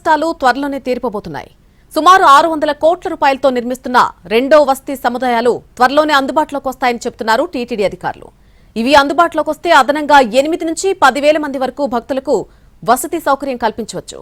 కష్టాలు త్వరలోనే తీరిపోబోతున్నాయి. సుమారు 600 కోట్ల రూపాయలతో నిర్మిస్తున్న రెండో వసతి సముదాయాలు త్వరలోనే అందుబాటులోకి వస్తాయని చెబుతున్నారు టీటీడీ అధికారులు. ఇవి అందుబాటులోకి వస్తే అదనంగా 8 నుంచి 10,000 మంది వరకు భక్తులకు వసతి సౌకర్యం కల్పించవచ్చు.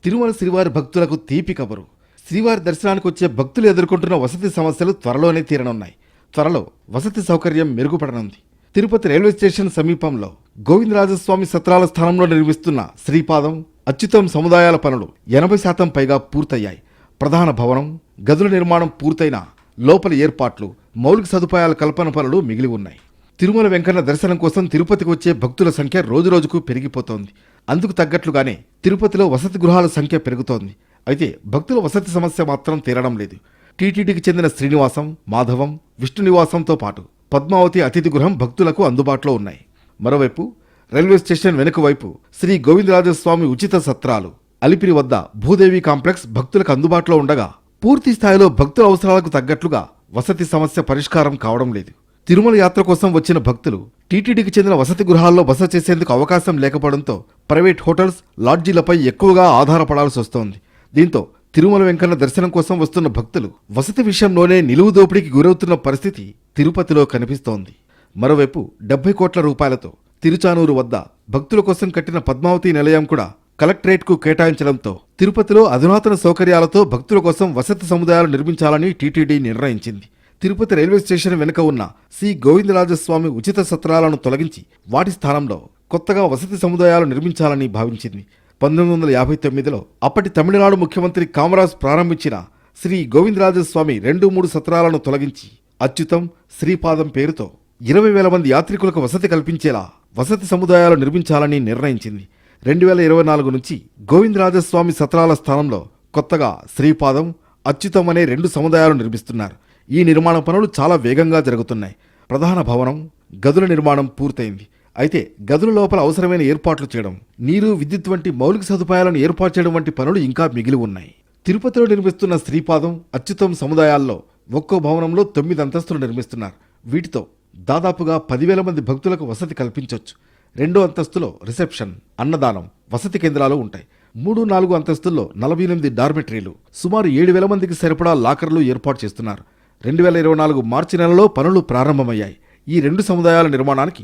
తిరుమల శ్రీవారి భక్తులకు తీపి కబురు. శ్రీవారి దర్శనానికి వచ్చే భక్తులు ఎదుర్కొంటున్న వసతి సమస్యలు త్వరలోనే తీరనున్నాయి. త్వరలో వసతి సౌకర్యం మెరుగుపడనుంది. తిరుపతి రైల్వే స్టేషన్ సమీపంలో గోవిందరాజస్వామి సత్రాల స్థానంలో నిర్మిస్తున్న శ్రీపాదం, అచ్యుతం సముదాయాల పనులు 80% పైగా పూర్తయ్యాయి. ప్రధాన భవనం, గదుల నిర్మాణం పూర్తయిన లోపలి ఏర్పాట్లు, మౌలిక సదుపాయాల కల్పన పనులు మిగిలి ఉన్నాయి. తిరుమల వెంకన్న దర్శనం కోసం తిరుపతికి వచ్చే భక్తుల సంఖ్య రోజురోజుకు పెరిగిపోతోంది. అందుకు తగ్గట్లుగానే తిరుపతిలో వసతి గృహాల సంఖ్య పెరుగుతోంది. అయితే భక్తుల వసతి సమస్య మాత్రం తీరడం లేదు. టీటీడీకి చెందిన శ్రీనివాసం, మాధవం, విష్ణు నివాసంతో పాటు పద్మావతి అతిథి గృహం భక్తులకు అందుబాటులో ఉన్నాయి. మరోవైపు రైల్వే స్టేషన్ వెనుక వైపు శ్రీ గోవిందరాజస్వామి ఉచిత సత్రాలు, అలిపిరి వద్ద భూదేవి కాంప్లెక్స్ భక్తులకు అందుబాటులో ఉండగా పూర్తి స్థాయిలో భక్తుల అవసరాలకు తగ్గట్లుగా వసతి సమస్య పరిష్కారం కావడం లేదు. తిరుమల యాత్ర కోసం వచ్చిన భక్తులు టీటీడీకి చెందిన వసతి గృహాల్లో బస చేసేందుకు అవకాశం లేకపోవడంతో ప్రైవేట్ హోటల్స్, లాడ్జీలపై ఎక్కువగా ఆధారపడాల్సి వస్తోంది. దీంతో తిరుమల వెంకన్న దర్శనం కోసం వస్తున్న భక్తులు వసతి విషయంలోనే నిలువు దోపిడీకి గురవుతున్న పరిస్థితి తిరుపతిలో కనిపిస్తోంది. మరోవైపు 70 కోట్ల రూపాయలతో తిరుచానూరు వద్ద భక్తుల కోసం కట్టిన పద్మావతి నిలయం కూడా కలెక్టరేట్కు కేటాయించడంతో తిరుపతిలో అధునాతన సౌకర్యాలతో భక్తుల కోసం వసతి సముదాయాలు నిర్మించాలని టీటీడీ నిర్ణయించింది. తిరుపతి రైల్వే స్టేషన్ వెనుక ఉన్న శ్రీ గోవిందరాజస్వామి ఉచిత సత్రాలను తొలగించి వాటి స్థానంలో కొత్తగా వసతి సముదాయాలు నిర్మించాలని భావించింది. 1959లో అప్పటి తమిళనాడు ముఖ్యమంత్రి కామరాజ్ ప్రారంభించిన శ్రీ గోవిందరాజస్వామి 2-3 సత్రాలను తొలగించి అచ్యుతం, శ్రీపాదం పేరుతో 20,000 మంది యాత్రికులకు వసతి కల్పించేలా వసతి సముదాయాలు నిర్మించాలని నిర్ణయించింది. 2024 నుంచి గోవిందరాజస్వామి సత్రాల స్థానంలో కొత్తగా శ్రీపాదం, అచ్యుతం అనే 2 సముదాయాలు నిర్మిస్తున్నారు. ఈ నిర్మాణ పనులు చాలా వేగంగా జరుగుతున్నాయి. ప్రధాన భవనం, గదుల నిర్మాణం పూర్తయింది. అయితే గదుల లోపల అవసరమైన ఏర్పాట్లు చేయడం, నీరు, విద్యుత్ వంటి మౌలిక సదుపాయాలను ఏర్పాటు చేయడం వంటి పనులు ఇంకా మిగిలి ఉన్నాయి. తిరుపతిలో నిర్మిస్తున్న శ్రీపాదం, అచ్యుతం సముదాయాల్లో ఒక్కో భవనంలో 9 అంతస్తులు నిర్మిస్తున్నారు. వీటితో దాదాపుగా 10,000 మంది భక్తులకు వసతి కల్పించవచ్చు. 2వ అంతస్తులో రిసెప్షన్, అన్నదానం, వసతి కేంద్రాలు ఉంటాయి. 3, 4 అంతస్తుల్లో 48 డార్మెటరీలు, సుమారు 7,000 మందికి సరిపడా లాకర్లు ఏర్పాటు చేస్తున్నారు. 2024 మార్చి నెలలో పనులు ప్రారంభమయ్యాయి. ఈ 2 సముదాయాల నిర్మాణానికి